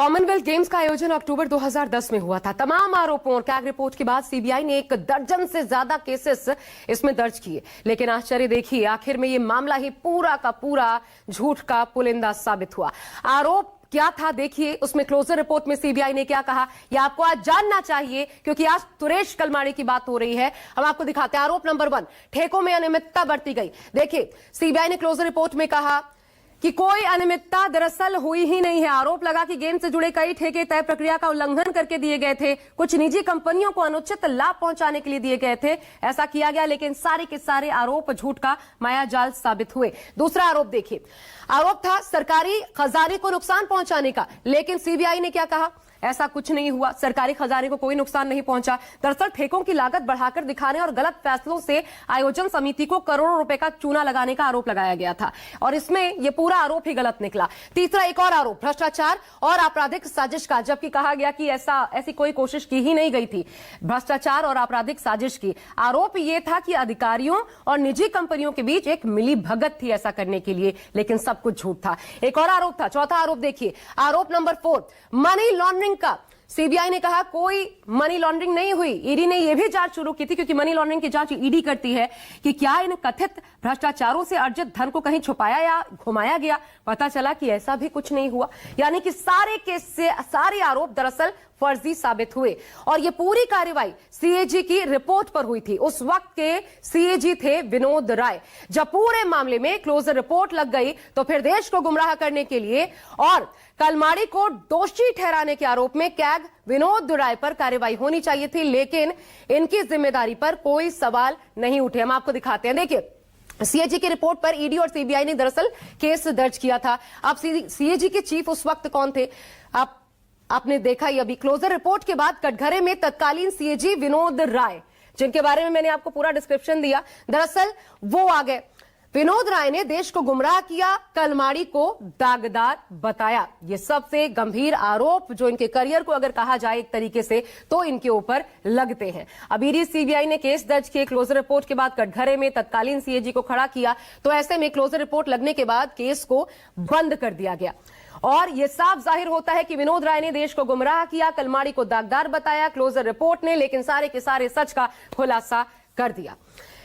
Commonwealth games का आयोजन अक्टूबर 2010 में हुआ था। तमाम आरोपों और कैग रिपोर्ट के बाद सीबीआई ने 1 दर्जन से ज्यादा केसेस इसमें दर्ज किए, लेकिन आश्चर्य देखिए, आखिर में ये मामला ही पूरा का पूरा झूठ का पुलिंदा साबित हुआ। आरोप क्या था देखिए, उसमें क्लोजर रिपोर्ट में सीबीआई ने क्या कहा, यह आपको आज जानना चाहिए, क्योंकि आज सुरेश कलमाड़ी की बात हो रही है। हम आपको दिखाते हैं। आरोप नंबर 1, ठेकों में अनियमितता बरती गई। देखिए, सीबीआई ने क्लोजर रिपोर्ट में कहा कि कोई अनियमितता दरअसल हुई ही नहीं है। आरोप लगा कि गेम से जुड़े कई ठेके तय प्रक्रिया का उल्लंघन करके दिए गए थे, कुछ निजी कंपनियों को अनुचित लाभ पहुंचाने के लिए दिए गए थे। ऐसा किया गया, लेकिन सारे के सारे आरोप झूठ का मायाजाल साबित हुए। दूसरा आरोप देखिए, आरोप था सरकारी खजाने को नुकसान पहुंचाने का, लेकिन सीबीआई ने क्या कहा, ऐसा कुछ नहीं हुआ, सरकारी खजाने को कोई नुकसान नहीं पहुंचा। दरअसल ठेकों की लागत बढ़ाकर दिखाने और गलत फैसलों से आयोजन समिति को करोड़ों रुपए का चूना लगाने का आरोप लगाया गया था, और इसमें यह पूरा आरोप ही गलत निकला। तीसरा, एक और आरोप भ्रष्टाचार और आपराधिक साजिश का, जबकि कहा गया कि ऐसी कोई कोशिश की ही नहीं गई थी। भ्रष्टाचार और आपराधिक साजिश की आरोप यह था कि अधिकारियों और निजी कंपनियों के बीच एक मिली भगत थी ऐसा करने के लिए, लेकिन सब कुछ झूठ था। एक और आरोप था, चौथा आरोप देखिए, आरोप नंबर 4, मनी लॉन्ड्रिंग का। सीबीआई ने कहा कोई मनी लॉन्ड्रिंग नहीं हुई। ईडी ने यह भी जांच शुरू की थी, क्योंकि मनी लॉन्ड्रिंग की जांच ईडी करती है, कि क्या इन कथित भ्रष्टाचारों से अर्जित धन को कहीं छुपाया या घुमाया गया। पता चला कि ऐसा भी कुछ नहीं हुआ, यानी कि सारे केस से सारे आरोप दरअसल फर्जी साबित हुए। और यह पूरी कार्रवाई सीएजी की रिपोर्ट पर हुई थी। उस वक्त के सीएजी थे विनोद राय। जब पूरे मामले में क्लोजर रिपोर्ट लग गई, तो फिर देश को गुमराह करने के लिए और कलमाड़ी को दोषी ठहराने के आरोप में कैग विनोद राय पर कार्रवाई होनी चाहिए थी, लेकिन इनकी जिम्मेदारी पर कोई सवाल नहीं उठे। हम आपको दिखाते हैं, देखिए, सीएजी की रिपोर्ट पर ईडी और सीबीआई ने दरअसल केस दर्ज किया था। अब सीएजी के चीफ उस वक्त कौन थे, आपने देखा ही अभी। क्लोजर रिपोर्ट के बाद कटघरे में तत्कालीन सीएजी विनोद राय, जिनके बारे में मैंने आपको पूरा डिस्क्रिप्शन दिया, दरअसल वो आ गए। विनोद राय ने देश को गुमराह किया, कलमाड़ी को दागदार बताया। ये सबसे गंभीर आरोप जो इनके करियर को अगर कहा जाए एक तरीके से, तो इनके ऊपर लगते हैं। अब ईडी सीबीआई ने केस दर्ज किए, क्लोजर रिपोर्ट के बाद कटघरे में तत्कालीन सीएजी को खड़ा किया, तो ऐसे में क्लोजर रिपोर्ट लगने के बाद केस को बंद कर दिया गया। और यह साफ जाहिर होता है कि विनोद राय ने देश को गुमराह किया, कलमाड़ी को दागदार बताया क्लोजर रिपोर्ट ने, लेकिन सारे के सारे सच का खुलासा कर दिया।